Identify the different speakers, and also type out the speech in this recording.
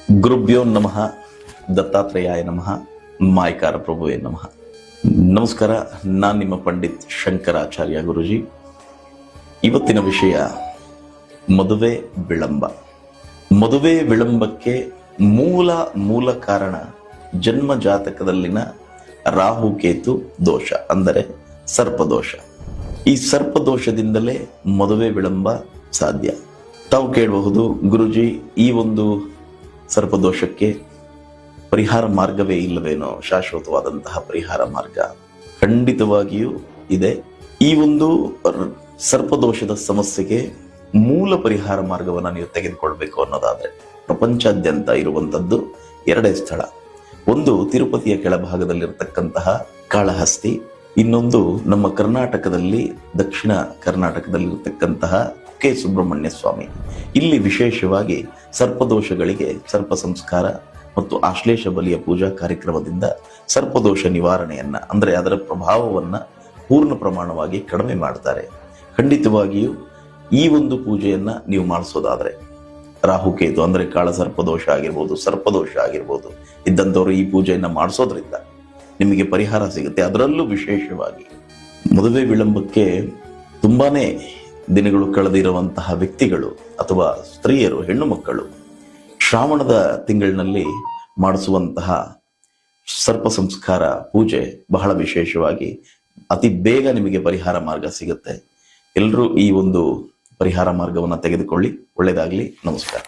Speaker 1: ಗುರುಭ್ಯೋ ನಮಃ. ದತ್ತಾತ್ರೇಯಾಯ ನಮಃ. ಮಾಯಕಾರ ಪ್ರಭುವೇ ನಮಃ. ನಮಸ್ಕಾರ. ನಾನು ನಿಮ್ಮ ಪಂಡಿತ್ ಶಂಕರಾಚಾರ್ಯ ಗುರುಜಿ. ಇವತ್ತಿನ ವಿಷಯ ಮದುವೆ ವಿಳಂಬ. ಮದುವೆ ವಿಳಂಬಕ್ಕೆ ಮೂಲ ಕಾರಣ ಜನ್ಮ ಜಾತಕದಲ್ಲಿನ ರಾಹುಕೇತು ದೋಷ, ಅಂದರೆ ಸರ್ಪದೋಷ. ಈ ಸರ್ಪದೋಷದಿಂದಲೇ ಮದುವೆ ವಿಳಂಬ ಸಾಧ್ಯ. ತಾವು ಕೇಳಬಹುದು, ಗುರುಜಿ ಈ ಒಂದು ಸರ್ಪದೋಷಕ್ಕೆ ಪರಿಹಾರ ಮಾರ್ಗವೇ ಇಲ್ಲವೇನೋ, ಶಾಶ್ವತವಾದಂತಹ ಪರಿಹಾರ ಮಾರ್ಗ? ಖಂಡಿತವಾಗಿಯೂ ಇದೆ. ಈ ಒಂದು ಸರ್ಪದೋಷದ ಸಮಸ್ಯೆಗೆ ಮೂಲ ಪರಿಹಾರ ಮಾರ್ಗವನ್ನು ನೀವು ತೆಗೆದುಕೊಳ್ಬೇಕು ಅನ್ನೋದಾದ್ರೆ ಪ್ರಪಂಚಾದ್ಯಂತ ಇರುವಂತದ್ದು ಎರಡೇ ಸ್ಥಳ. ಒಂದು ತಿರುಪತಿಯ ಕೆಳಭಾಗದಲ್ಲಿರತಕ್ಕಂತಹ ಕಾಳಹಸ್ತಿ, ಇನ್ನೊಂದು ನಮ್ಮ ಕರ್ನಾಟಕದಲ್ಲಿ ದಕ್ಷಿಣ ಕರ್ನಾಟಕದಲ್ಲಿರತಕ್ಕಂತಹ ಕೆ ಸುಬ್ರಹ್ಮಣ್ಯ ಸ್ವಾಮಿ. ಇಲ್ಲಿ ವಿಶೇಷವಾಗಿ ಸರ್ಪದೋಷಗಳಿಗೆ ಸರ್ಪ ಸಂಸ್ಕಾರ ಮತ್ತು ಆಶ್ಲೇಷ ಬಲಿಯ ಪೂಜಾ ಕಾರ್ಯಕ್ರಮದಿಂದ ಸರ್ಪದೋಷ ನಿವಾರಣೆಯನ್ನ, ಅಂದರೆ ಅದರ ಪ್ರಭಾವವನ್ನ ಪೂರ್ಣ ಪ್ರಮಾಣವಾಗಿ ಕಡಿಮೆ ಮಾಡ್ತಾರೆ. ಖಂಡಿತವಾಗಿಯೂ ಈ ಒಂದು ಪೂಜೆಯನ್ನ ನೀವು ಮಾಡಿಸೋದಾದ್ರೆ, ರಾಹುಕೇತು ಅಂದರೆ ಕಾಳ ಸರ್ಪದೋಷ ಆಗಿರ್ಬೋದು, ಸರ್ಪದೋಷ ಆಗಿರ್ಬೋದು ಇದ್ದಂಥವ್ರು ಈ ಪೂಜೆಯನ್ನ ಮಾಡಿಸೋದ್ರಿಂದ ನಿಮಗೆ ಪರಿಹಾರ ಸಿಗುತ್ತೆ. ಅದರಲ್ಲೂ ವಿಶೇಷವಾಗಿ ಮದುವೆ ವಿಳಂಬಕ್ಕೆ ತುಂಬಾನೇ ದಿನಗಳು ಕಳೆದಿರುವಂತಹ ವ್ಯಕ್ತಿಗಳು ಅಥವಾ ಸ್ತ್ರೀಯರು, ಹೆಣ್ಣು ಮಕ್ಕಳು ಶ್ರಾವಣದ ತಿಂಗಳಿನಲ್ಲಿ ಮಾಡಿಸುವಂತಹ ಸರ್ಪ ಸಂಸ್ಕಾರ ಪೂಜೆ ಬಹಳ ವಿಶೇಷವಾಗಿ ಅತಿ ಬೇಗ ನಿಮಗೆ ಪರಿಹಾರ ಮಾರ್ಗ ಸಿಗುತ್ತೆ. ಎಲ್ಲರೂ ಈ ಒಂದು ಪರಿಹಾರ ಮಾರ್ಗವನ್ನು ತೆಗೆದುಕೊಳ್ಳಿ. ಒಳ್ಳೆಯದಾಗಲಿ. ನಮಸ್ಕಾರ.